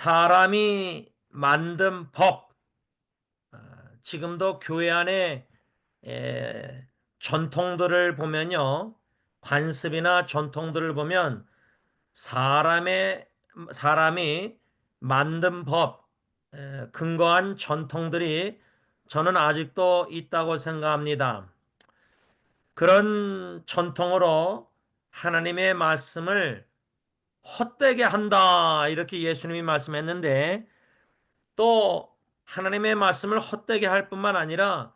사람이 만든 법, 지금도 교회 안에 에, 전통들을 보면요, 관습이나 전통들을 보면 사람이 만든 법, 근거한 전통들이 저는 아직도 있다고 생각합니다. 그런 전통으로 하나님의 말씀을 헛되게 한다, 이렇게 예수님이 말씀했는데, 또 하나님의 말씀을 헛되게 할 뿐만 아니라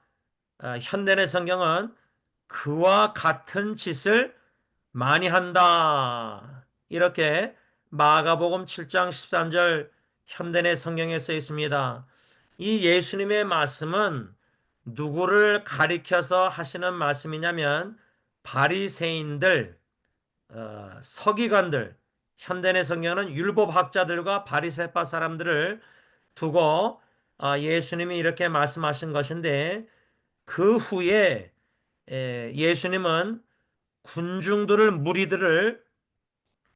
현대의 성경은 그와 같은 짓을 많이 한다, 이렇게 마가복음 7장 13절 현대의 성경에 써 있습니다. 이 예수님의 말씀은 누구를 가리켜서 하시는 말씀이냐면 바리새인들, 서기관들, 현대의 성경은 율법학자들과 바리새파 사람들을 두고 예수님이 이렇게 말씀하신 것인데, 그 후에 예수님은 군중들을, 무리들을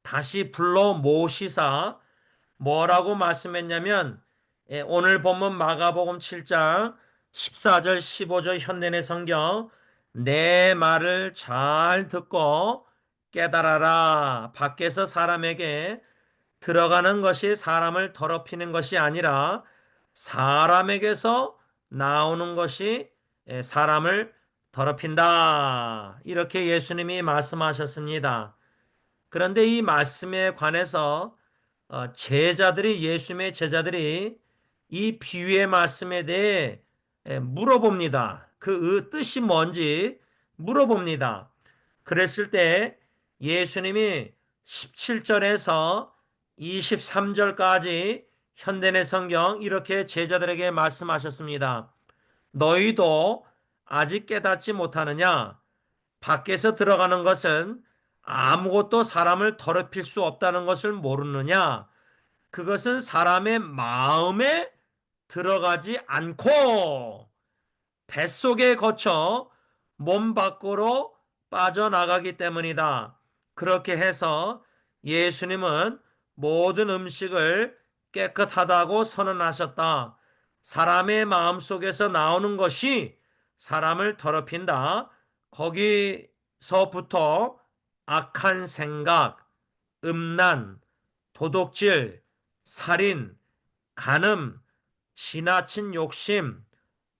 다시 불러 모시사 뭐라고 말씀했냐면, 오늘 본문 마가복음 7장 14절 15절 현대의 성경, 내 말을 잘 듣고 깨달아라. 밖에서 사람에게 들어가는 것이 사람을 더럽히는 것이 아니라 사람에게서 나오는 것이 사람을 더럽힌다, 이렇게 예수님이 말씀하셨습니다. 그런데 이 말씀에 관해서 예수님의 제자들이 이 비유의 말씀에 대해 물어봅니다. 그 뜻이 뭔지 물어봅니다. 그랬을 때 예수님이 17절에서 23절까지 현대의 성경 이렇게 제자들에게 말씀하셨습니다. 너희도 아직 깨닫지 못하느냐? 밖에서 들어가는 것은 아무것도 사람을 더럽힐 수 없다는 것을 모르느냐? 그것은 사람의 마음에 들어가지 않고 뱃속에 거쳐 몸 밖으로 빠져나가기 때문이다. 그렇게 해서 예수님은 모든 음식을 깨끗하다고 선언하셨다. 사람의 마음 속에서 나오는 것이 사람을 더럽힌다. 거기서부터 악한 생각, 음란, 도둑질, 살인, 간음, 지나친 욕심,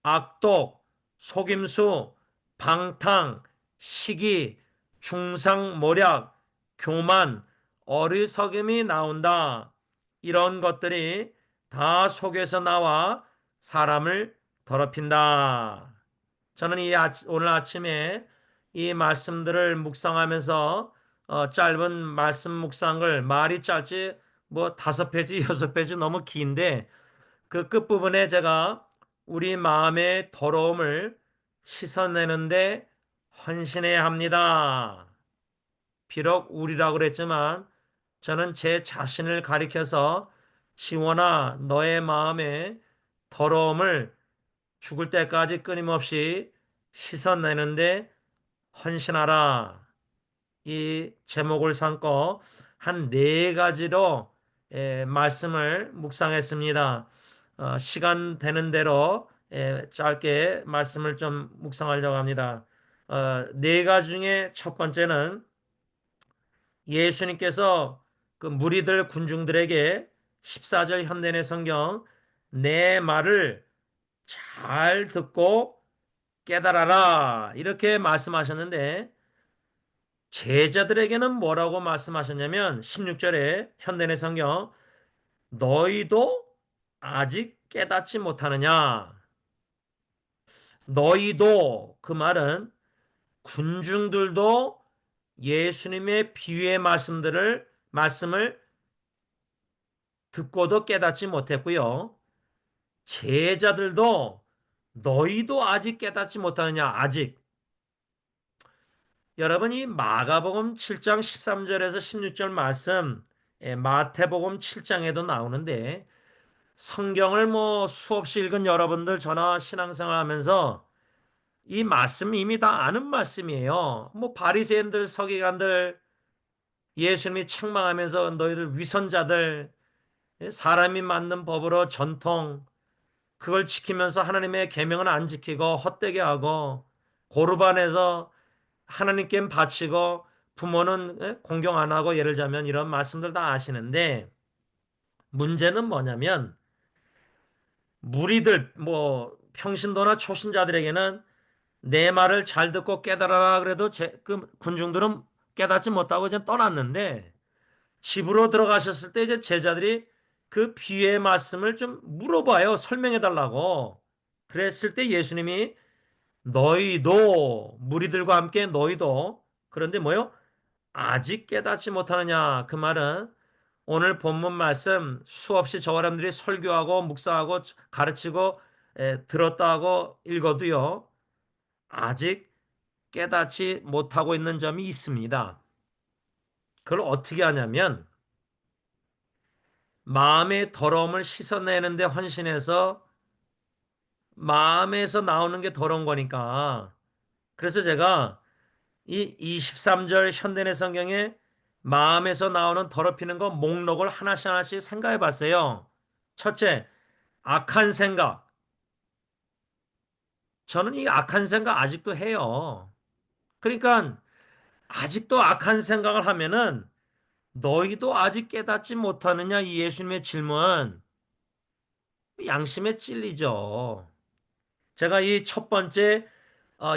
악독, 속임수, 방탕, 시기, 중상모략, 교만, 어리석음이 나온다. 이런 것들이 다 속에서 나와 사람을 더럽힌다. 저는 오늘 아침에 이 말씀들을 묵상하면서 짧은 말씀 묵상을, 말이 짧지 뭐 5페이지, 6페이지 너무 긴데, 그 끝부분에 제가 우리 마음의 더러움을 씻어내는데 헌신해야 합니다. 비록 우리라고 그랬지만 저는 제 자신을 가리켜서 지원아, 너의 마음의 더러움을 죽을 때까지 끊임없이 씻어내는데 헌신하라, 이 제목을 삼고 한 네 가지로 말씀을 묵상했습니다. 시간 되는 대로 짧게 말씀을 좀 묵상하려고 합니다. 네 가지 중에 첫 번째는 예수님께서 그 무리들, 군중들에게 14절 현대의 성경, 내 말을 잘 듣고 깨달아라, 이렇게 말씀하셨는데, 제자들에게는 뭐라고 말씀하셨냐면 16절에 현대의 성경, 너희도 아직 깨닫지 못하느냐? 너희도, 그 말은 군중들도 예수님의 비유의 말씀을 듣고도 깨닫지 못했고요. 제자들도 너희도 아직 깨닫지 못하느냐? 아직. 여러분, 이 마가복음 7장 13절에서 16절 말씀, 마태복음 7장에도 나오는데, 성경을 뭐 수없이 읽은 여러분들, 저나 신앙생활 하면서 이 말씀 이미 다 아는 말씀이에요. 뭐 바리새인들, 서기관들, 예수님이 책망하면서 너희들 위선자들, 사람이 만든 법으로 전통 그걸 지키면서 하나님의 계명은 안 지키고 헛되게 하고 고르반에서 하나님께 바치고 부모는 공경 안 하고 예를 들자면 이런 말씀들 다 아시는데 문제는 뭐냐면 무리들 뭐 평신도나 초신자들에게는 내 말을 잘 듣고 깨달아라 그래도 그 군중들은 깨닫지 못하고 이제 떠났는데 집으로 들어가셨을 때 이제 제자들이 그 비유의 말씀을 좀 물어봐요. 설명해 달라고. 그랬을 때 예수님이 너희도 무리들과 함께 너희도 그런데 뭐요? 아직 깨닫지 못하느냐? 그 말은 오늘 본문 말씀 수없이 저 사람들이 설교하고 묵상하고 가르치고 들었다 하고 읽어도요. 아직 깨닫지 못하고 있는 점이 있습니다. 그걸 어떻게 하냐면 마음의 더러움을 씻어내는데 헌신해서 마음에서 나오는 게 더러운 거니까. 그래서 제가 이 23절 현대의 성경에 마음에서 나오는 더럽히는 거 목록을 하나씩 하나씩 생각해 봤어요. 첫째, 악한 생각. 저는 이 악한 생각 아직도 해요. 그러니까 아직도 악한 생각을 하면은 너희도 아직 깨닫지 못하느냐 이 예수님의 질문 양심에 찔리죠. 제가 이 첫 번째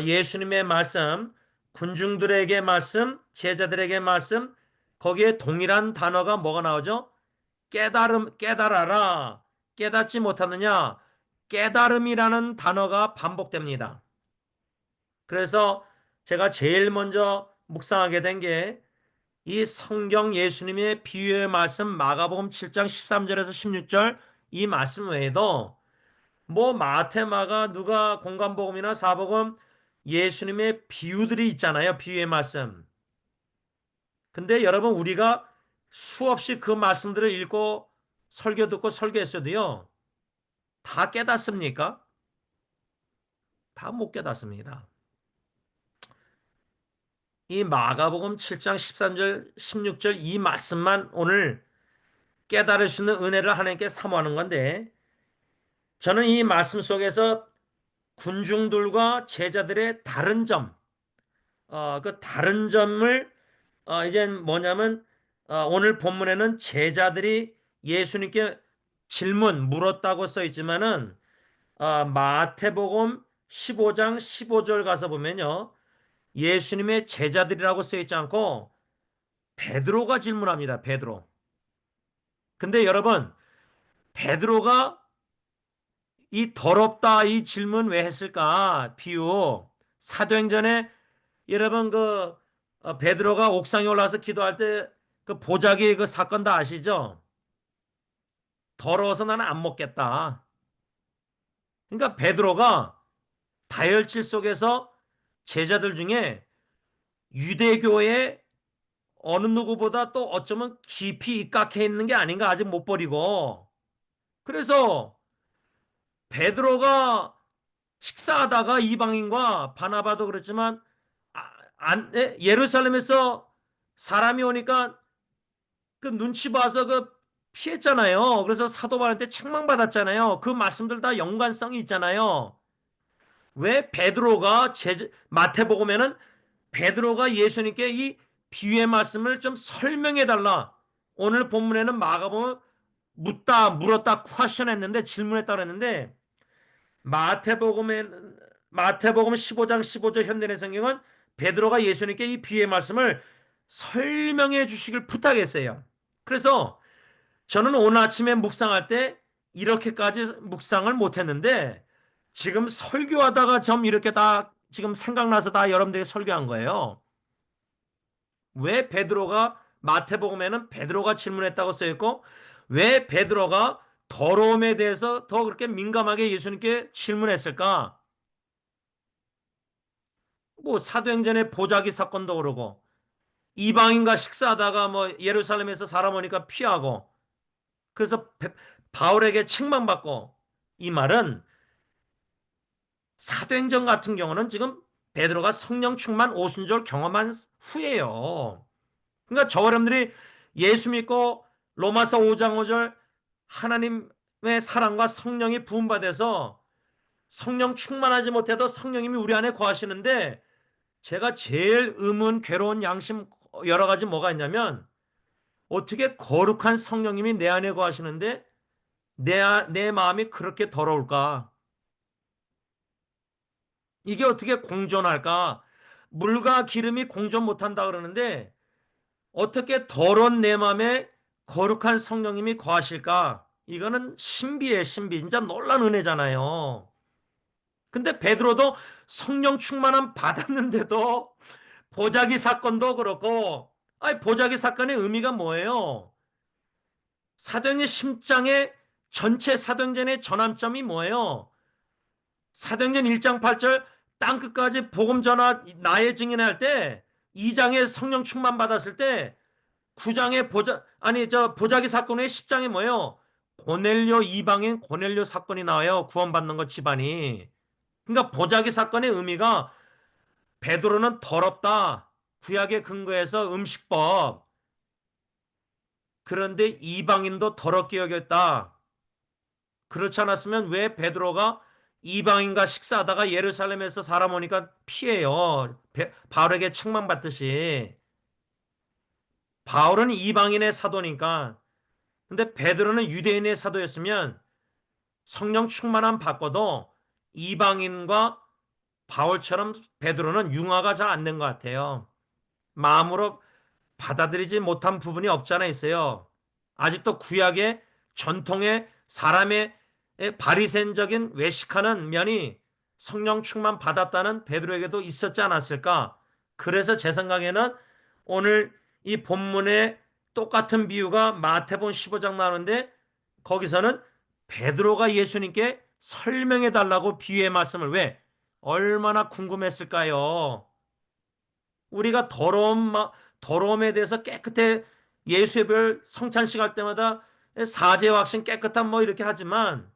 예수님의 말씀, 군중들에게 말씀, 제자들에게 말씀, 거기에 동일한 단어가 뭐가 나오죠? 깨달아라. 깨닫지 못하느냐? 깨달음이라는 단어가 반복됩니다. 그래서 제가 제일 먼저 묵상하게 된 게 이 성경 예수님의 비유의 말씀 마가복음 7장 13절에서 16절 이 말씀 외에도 뭐 마태, 마가, 누가 공관복음이나 사복음 예수님의 비유들이 있잖아요. 비유의 말씀. 근데 여러분 우리가 수없이 그 말씀들을 읽고 설교 듣고 설교했어도요. 다 깨닫습니까? 다 못 깨닫습니다. 이 마가복음 7장 13절, 16절 이 말씀만 오늘 깨달을 수 있는 은혜를 하나님께 사모하는 건데 저는 이 말씀 속에서 군중들과 제자들의 다른 점, 그 다른 점을 이제 뭐냐면 오늘 본문에는 제자들이 예수님께 물었다고 써 있지만은 마태복음 15장 15절 가서 보면요. 예수님의 제자들이라고 써 있지 않고 베드로가 질문합니다. 베드로. 근데 여러분 베드로가 이 더럽다 이 질문 왜 했을까? 비유 사도행전에 여러분 그 베드로가 옥상에 올라서 기도할 때 그 보자기 그 사건 다 아시죠? 더러워서 나는 안 먹겠다. 그러니까 베드로가 다혈질 속에서 제자들 중에 유대교의 어느 누구보다 또 어쩌면 깊이 입각해 있는 게 아닌가 아직 못 버리고 그래서 베드로가 식사하다가 이방인과 바나바도 그렇지만 예루살렘에서 사람이 오니까 그 눈치 봐서 그 피했잖아요. 그래서 사도 바울한테 책망받았잖아요. 그 말씀들 다 연관성이 있잖아요. 왜 베드로가 마태복음에는 베드로가 예수님께 이 비유의 말씀을 좀 설명해 달라. 오늘 본문에는 마가복음 물었다 퀘션 했는데 질문했다 그랬는데 마태복음 15장 15절 현대의 성경은 베드로가 예수님께 이 비유의 말씀을 설명해 주시길 부탁했어요. 그래서 저는 오늘 아침에 묵상할 때 이렇게까지 묵상을 못했는데 지금 설교하다가 좀 이렇게 다 지금 생각나서 다 여러분들에게 설교한 거예요. 왜 베드로가 마태복음에는 베드로가 질문했다고 써 있고 왜 베드로가 더러움에 대해서 더 그렇게 민감하게 예수님께 질문했을까? 뭐 사도행전의 보자기 사건도 그러고 이방인과 식사하다가 뭐 예루살렘에서 사람 오니까 피하고 그래서 바울에게 책망받고 이 말은 사도행전 같은 경우는 지금 베드로가 성령 충만 오순절 경험한 후예요. 그러니까 저 여러분들이 예수 믿고 로마서 5장 5절 하나님의 사랑과 성령이 부음받아서 성령 충만하지 못해도 성령님이 우리 안에 거하시는데, 제가 제일 의문, 괴로운 양심 여러 가지 뭐가 있냐면, 어떻게 거룩한 성령님이 내 안에 거하시는데 내 마음이 그렇게 더러울까? 이게 어떻게 공존할까? 물과 기름이 공존 못한다 그러는데 어떻게 더러운 내 마음에 거룩한 성령님이 거하실까? 이거는 신비의 신비. 진짜 놀란 은혜잖아요. 근데 베드로도 성령 충만함 받았는데도 보자기 사건도 그렇고, 아니, 보자기 사건의 의미가 뭐예요? 사도행전 10장의 전체 사도행전의 전환점이 뭐예요? 사도행전 1장 8절 땅 끝까지 복음 전하 나의 증인할 때, 2장에 성령 충만 받았을 때, 9장에 보자기 사건 후에 10장에 뭐예요? 고넬료, 이방인 고넬료 사건이 나와요. 구원받는 것 집안이. 그러니까 보자기 사건의 의미가, 베드로는 더럽다, 구약의 근거에서 음식법. 그런데 이방인도 더럽게 여겼다. 그렇지 않았으면 왜 베드로가 이방인과 식사하다가 예루살렘에서 사람 오니까 피해요. 바울에게 책망받듯이. 바울은 이방인의 사도니까. 근데 베드로는 유대인의 사도였으면 성령 충만함 받고도 이방인과 바울처럼 베드로는 융화가 잘 안 된 것 같아요. 마음으로 받아들이지 못한 부분이 없잖아 있어요. 아직도 구약의 전통의 사람의 바리새인적인 외식하는 면이 성령 충만 받았다는 베드로에게도 있었지 않았을까? 그래서 제 생각에는 오늘 이 본문의 똑같은 비유가 마태복음 15장 나오는데, 거기서는 베드로가 예수님께 설명해 달라고 비유의 말씀을, 왜? 얼마나 궁금했을까요? 우리가 더러움에 대해서 깨끗해, 예수의 별 성찬식 할 때마다 사죄 확신 깨끗한 뭐 이렇게 하지만,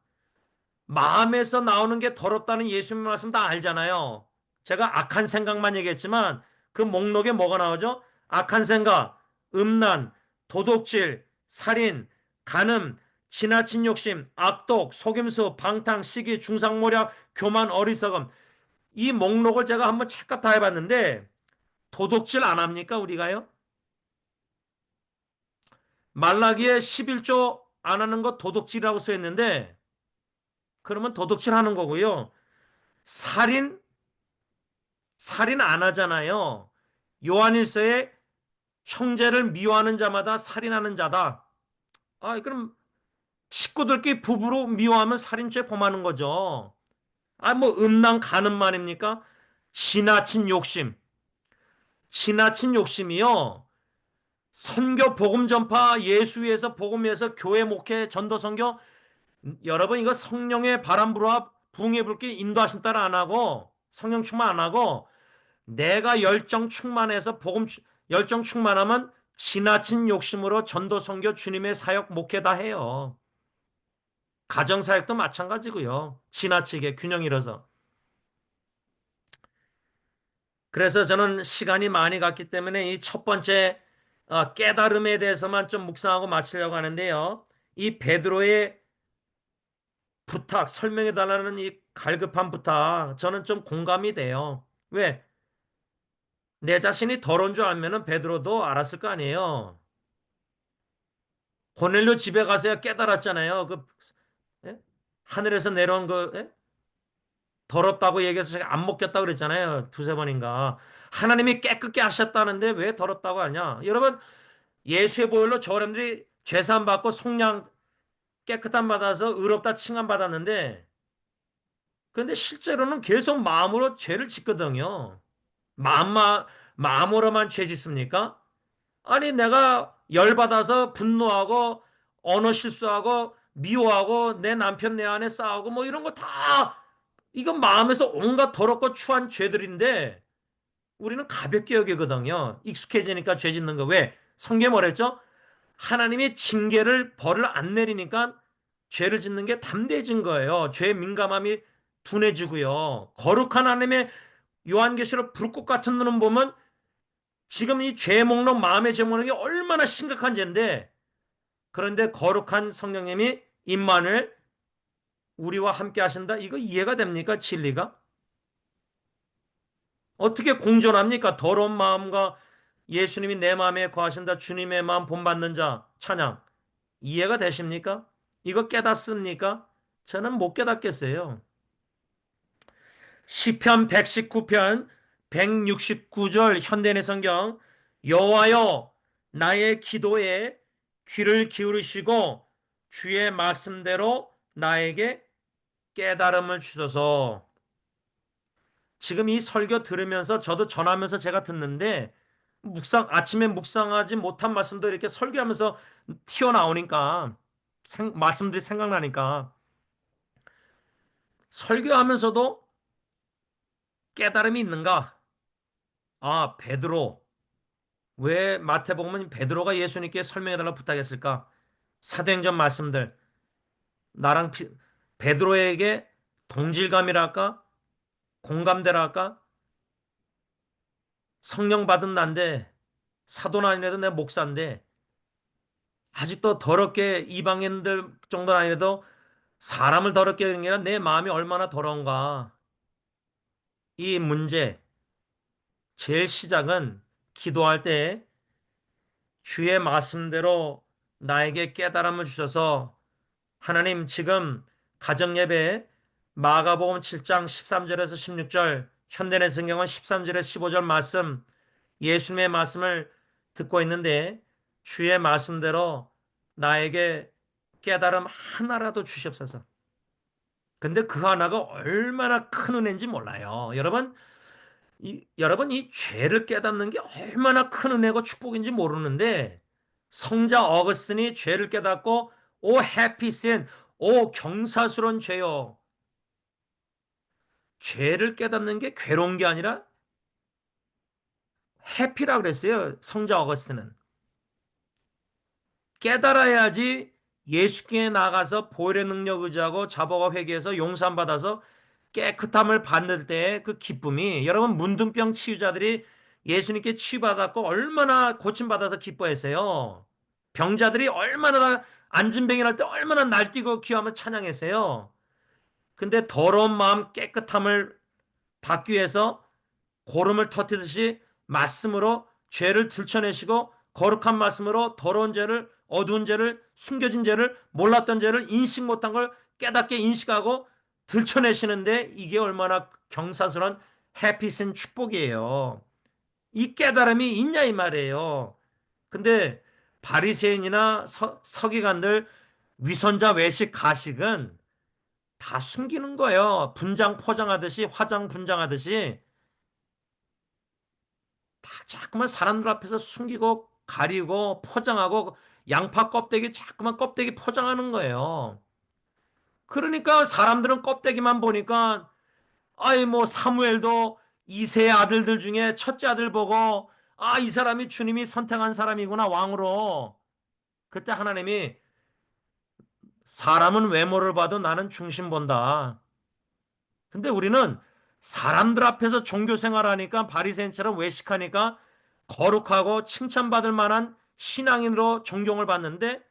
마음에서 나오는 게 더럽다는 예수님 말씀 다 알잖아요. 제가 악한 생각만 얘기했지만 그 목록에 뭐가 나오죠? 악한 생각, 음란, 도둑질, 살인, 간음, 지나친 욕심, 악독, 속임수, 방탕, 시기, 중상모략, 교만, 어리석음. 이 목록을 제가 한번 체크 다 해봤는데, 도둑질 안 합니까, 우리가요? 말라기에 11조 안 하는 거 도둑질이라고 써있는데, 그러면 도둑질 하는 거고요. 살인, 살인 안 하잖아요. 요한일서에 형제를 미워하는 자마다 살인하는 자다. 아, 그럼 식구들끼리 부부로 미워하면 살인죄 범하는 거죠. 아, 뭐 음란 가는 말입니까? 지나친 욕심. 지나친 욕심이요. 선교 복음 전파 예수 위해서 복음 위해서 교회 목회 전도 선교, 여러분 이거 성령의 바람 불어 부흥의 불길 인도하신 따라 안 하고 성령 충만 안 하고, 내가 열정 충만해서 열정 충만하면 지나친 욕심으로 전도 선교 주님의 사역 목회 다 해요. 가정 사역도 마찬가지고요. 지나치게 균형 잃어서. 그래서 저는 시간이 많이 갔기 때문에 이 첫 번째 깨달음에 대해서만 좀 묵상하고 마치려고 하는데요. 이 베드로의 부탁, 설명해 달라는 이 갈급한 부탁, 저는 좀 공감이 돼요. 왜? 내 자신이 더러운 줄 알면은 베드로도 알았을 거 아니에요. 고넬료 집에 가서야 깨달았잖아요. 예? 하늘에서 내려온 예? 더럽다고 얘기해서 제가 안 먹겠다고 그랬잖아요. 두세 번인가. 하나님이 깨끗게 하셨다는데 왜 더럽다고 하냐? 여러분, 예수의 보혈로 저 사람들이 죄산 받고 속량 깨끗한 받아서 의롭다 칭함 받았는데, 근데 실제로는 계속 마음으로 죄를 짓거든요. 마음으로만 죄 짓습니까? 아니, 내가 열받아서 분노하고 언어 실수하고 미워하고 내 남편 내 아내 싸우고 뭐 이런 거 다, 이건 마음에서 온갖 더럽고 추한 죄들인데 우리는 가볍게 여기거든요. 익숙해지니까 죄 짓는 거. 왜? 성경에 뭐랬죠? 하나님이 징계를 벌을 안 내리니까 죄를 짓는 게 담대해진 거예요. 죄의 민감함이 둔해지고요. 거룩한 하나님의 요한계시록 불꽃 같은 눈을 보면 지금 이 죄 목록, 마음의 죄 목록이 얼마나 심각한 죄인데, 그런데 거룩한 성령님이 임마누엘 우리와 함께 하신다. 이거 이해가 됩니까? 진리가? 어떻게 공존합니까? 더러운 마음과 예수님이 내 마음에 거하신다. 주님의 마음 본받는 자 찬양. 이해가 되십니까? 이거 깨닫습니까? 저는 못 깨닫겠어요. 시편 119편 169절 현대인의 성경 여호와여 나의 기도에 귀를 기울이시고 주의 말씀대로 나에게 깨달음을 주소서. 지금 이 설교 들으면서 저도 전하면서 제가 듣는데 아침에 묵상하지 못한 말씀도 이렇게 설교하면서 튀어나오니까 말씀들이 생각나니까 설교하면서도 깨달음이 있는가? 아, 베드로. 왜 마태복음은 베드로가 예수님께 설명해달라고 부탁했을까? 사도행전 말씀들. 나랑 베드로에게 동질감이랄까? 공감대랄까? 성령 받은 난데 사도는 아니라도 내 목사인데 아직도 더럽게 이방인들 정도는 아니라도 사람을 더럽게 하는 게 아니라 내 마음이 얼마나 더러운가. 이 문제 제일 시작은 기도할 때 주의 말씀대로 나에게 깨달음을 주셔서 하나님 지금 가정예배 마가복음 7장 13절에서 16절 현대의 성경은 13절에서 15절 말씀 예수님의 말씀을 듣고 있는데 주의 말씀대로 나에게 깨달음 하나라도 주시옵소서. 근데 그 하나가 얼마나 큰 은혜인지 몰라요. 여러분 이 죄를 깨닫는 게 얼마나 큰 은혜고 축복인지 모르는데 성자 어거스틴이 죄를 깨닫고 오 해피 sin 오 경사스러운 죄요. 죄를 깨닫는 게 괴로운 게 아니라 해피라 그랬어요. 성자 어거스틴은. 깨달아야지 예수께 나가서 보혈의 능력 의지하고 자복과 회개해서 용서함 받아서 깨끗함을 받을 때의 그 기쁨이 여러분 문둥병 치유자들이 예수님께 치유받았고 얼마나 고침받아서 기뻐했어요. 병자들이 얼마나 안진뱅이 할 때 얼마나 날뛰고 기하며 찬양했어요. 근데 더러운 마음 깨끗함을 받기 위해서 고름을 터뜨듯이 말씀으로 죄를 들춰내시고 거룩한 말씀으로 더러운 죄를 어두운 죄를 숨겨진 죄를 몰랐던 죄를 인식 못한 걸 깨닫게 인식하고 들춰내시는데 이게 얼마나 경사스러운 해피신 축복이에요. 이 깨달음이 있냐 이 말이에요. 근데 바리새인이나 서기관들 위선자 외식 가식은 다 숨기는 거예요. 분장 포장하듯이 화장 분장하듯이 다 자꾸만 사람들 앞에서 숨기고 가리고 포장하고 양파 껍데기 자꾸만 껍데기 포장하는 거예요. 그러니까 사람들은 껍데기만 보니까 아이 뭐 사무엘도 이세의 아들들 중에 첫째 아들 보고 아 이 사람이 주님이 선택한 사람이구나 왕으로. 그때 하나님이 사람은 외모를 봐도 나는 중심 본다. 근데 우리는 사람들 앞에서 종교 생활하니까 바리새인처럼 외식하니까 거룩하고 칭찬받을 만한 신앙인으로 존경을 받는데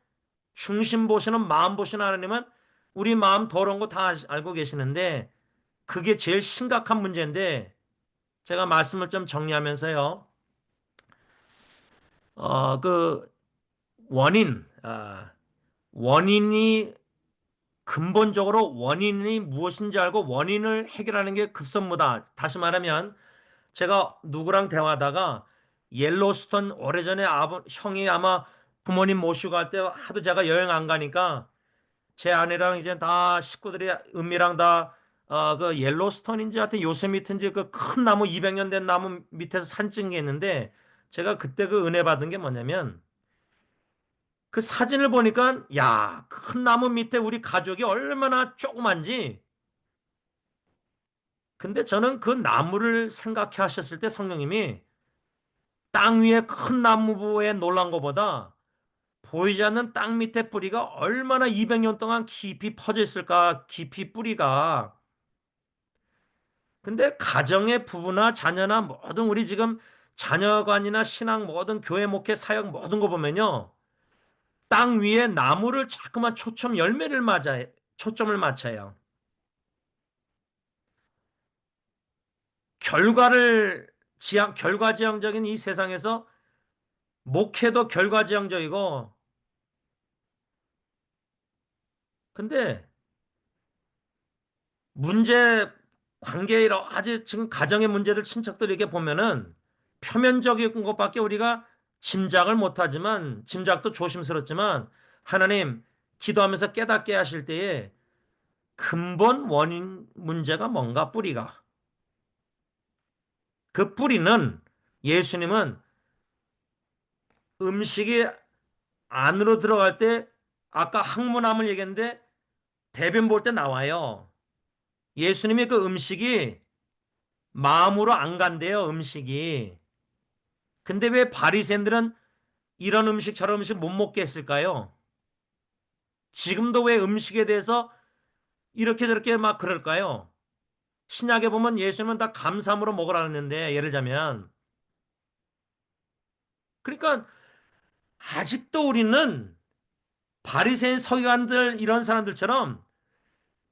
중심 보시는 마음 보시는 하나님은 우리 마음 더러운 거 다 알고 계시는데 그게 제일 심각한 문제인데 제가 말씀을 좀 정리하면서요. 그 원인이 근본적으로 원인이 무엇인지 알고 원인을 해결하는 게 급선무다. 다시 말하면 제가 누구랑 대화하다가 옐로스톤 오래전에 형이 아마 부모님 모시고 갈 때 하도 제가 여행 안 가니까 제 아내랑 이제 다 식구들이 은미랑 다 그 옐로스톤인지 하여튼 요세미트인지 그 큰 나무 200년 된 나무 밑에서 사진 찍은 게 있는데 제가 그때 그 은혜 받은 게 뭐냐면 그 사진을 보니까 야, 큰 나무 밑에 우리 가족이 얼마나 조그만지 근데 저는 그 나무를 생각해 하셨을 때 성령님이 땅 위에 큰 나무에 놀란 것보다 보이지 않는 땅 밑에 뿌리가 얼마나 200년 동안 깊이 퍼져 있을까, 깊이 뿌리가. 근데 가정의 부부나 자녀나 모든 우리 지금 자녀관이나 신앙 모든 교회 목회 사역 모든 거 보면요. 땅 위에 나무를 자꾸만 초점을 맞춰요. 결과지향적인 이 세상에서 목회도 결과지향적이고, 근데 문제, 관계, 여러 가지 지금 가정의 문제들 친척들 이렇게 보면은 표면적인 것밖에 우리가 짐작을 못하지만, 짐작도 조심스럽지만, 하나님 기도하면서 깨닫게 하실 때에 근본 원인 문제가 뭔가 뿌리가. 그 뿌리는 예수님은 음식이 안으로 들어갈 때 아까 항문함을 얘기했는데 대변 볼 때 나와요. 예수님이 그 음식이 마음으로 안 간대요, 음식이. 근데 왜 바리새인들은 이런 음식 저런 음식 못 먹게 했을까요? 지금도 왜 음식에 대해서 이렇게 저렇게 막 그럴까요? 신약에 보면 예수님은 다 감삼으로 먹으라 했는데 예를 들자면 그러니까 아직도 우리는 바리새인 서기관들 이런 사람들처럼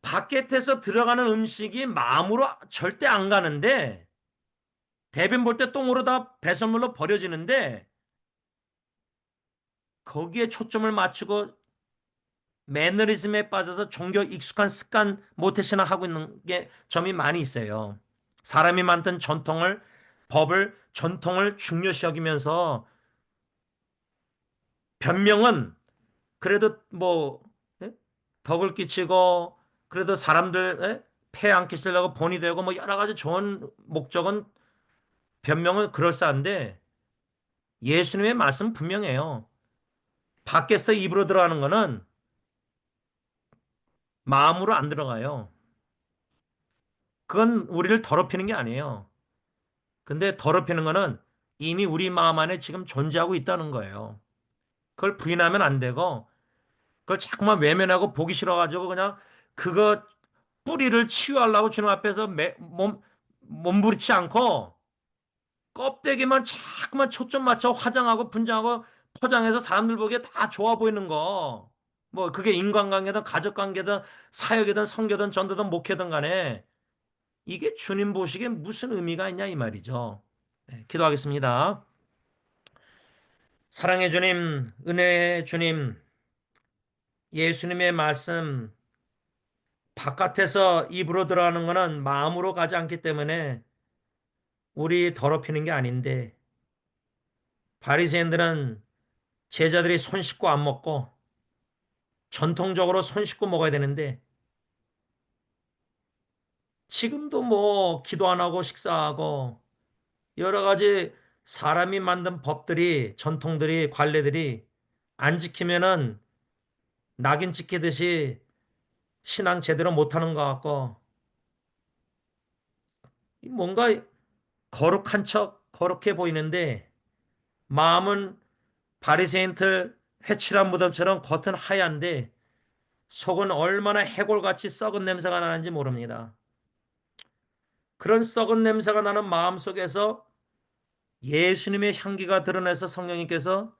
바깥에서 들어가는 음식이 마음으로 절대 안 가는데 대변 볼 때 똥으로 다 배설물로 버려지는데 거기에 초점을 맞추고 매너리즘에 빠져서 종교 익숙한 습관 모태신앙 하고 있는 게 점이 많이 있어요. 사람이 만든 전통을 중요시 여기면서 변명은 그래도 뭐 예? 덕을 끼치고 그래도 사람들 폐 안 끼치려고 본이 되고 뭐 여러 가지 좋은 목적은 변명은 그럴싸한데 예수님의 말씀 분명해요. 밖에서 입으로 들어가는 거는 마음으로 안 들어가요. 그건 우리를 더럽히는 게 아니에요. 근데 더럽히는 거는 이미 우리 마음 안에 지금 존재하고 있다는 거예요. 그걸 부인하면 안 되고 그걸 자꾸만 외면하고 보기 싫어가지고 그냥 그거 뿌리를 치유하려고 주님 앞에서 몸부림치 않고 껍데기만 자꾸만 초점 맞춰 화장하고 분장하고 포장해서 사람들 보기에 다 좋아 보이는 거. 뭐 그게 인간관계든 가족관계든 사역이든 선교든 전도든 목회든 간에 이게 주님 보시기에 무슨 의미가 있냐 이 말이죠. 네, 기도하겠습니다. 사랑의 주님, 은혜의 주님, 예수님의 말씀 바깥에서 입으로 들어가는 거는 마음으로 가지 않기 때문에 우리 더럽히는 게 아닌데 바리새인들은 제자들이 손 씻고 안 먹고 전통적으로 손 씻고 먹어야 되는데 지금도 뭐 기도 안 하고 식사하고 여러 가지 사람이 만든 법들이 전통들이 관례들이 안 지키면은 낙인 찍히듯이 신앙 제대로 못하는 것 같고 뭔가 거룩한 척 거룩해 보이는데 마음은 바리새인들 회칠한 무덤처럼 겉은 하얀데 속은 얼마나 해골같이 썩은 냄새가 나는지 모릅니다. 그런 썩은 냄새가 나는 마음 속에서 예수님의 향기가 드러나서 성령님께서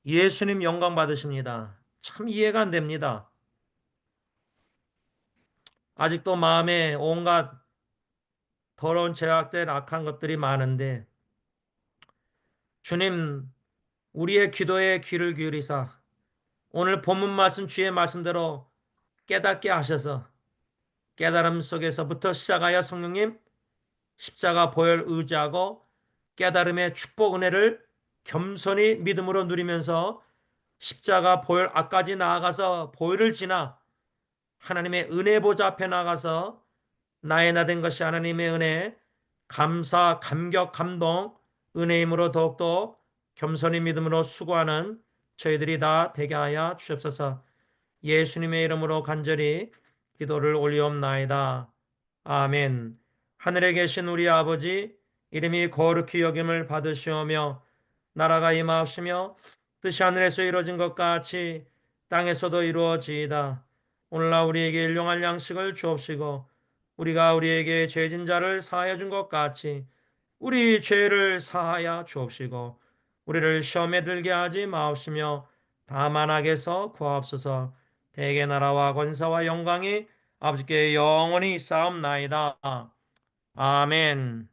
예수님 영광 받으십니다. 참 이해가 안 됩니다. 아직도 마음에 온갖 더러운 죄악된 악한 것들이 많은데 주님 우리의 기도에 귀를 기울이사 오늘 본문 말씀 주의 말씀대로 깨닫게 하셔서 깨달음 속에서부터 시작하여 성령님 십자가 보혈 의지하고 깨달음의 축복 은혜를 겸손히 믿음으로 누리면서 십자가 보혈 앞까지 나아가서 보혈을 지나 하나님의 은혜 보좌 앞에 나가서 나의 나 된 것이 하나님의 은혜, 감사, 감격, 감동, 은혜임으로 더욱더 겸손히 믿음으로 수고하는 저희들이 다 되게 하여 주옵소서. 예수님의 이름으로 간절히 기도를 올리옵나이다. 아멘. 하늘에 계신 우리 아버지 이름이 거룩히 여김을 받으시오며 나라가 임하옵시며 뜻이 하늘에서 이루어진 것 같이 땅에서도 이루어지이다. 오늘날 우리에게 일용할 양식을 주옵시고 우리가 우리에게 죄진 자를 사하여 준 것 같이 우리 죄를 사하여 주옵시고 우리를 시험에 들게 하지 마옵시며 다만 악에서 구하옵소서. 대개 나라와 권세와 영광이 아버지께 영원히 있사옵나이다. 아멘.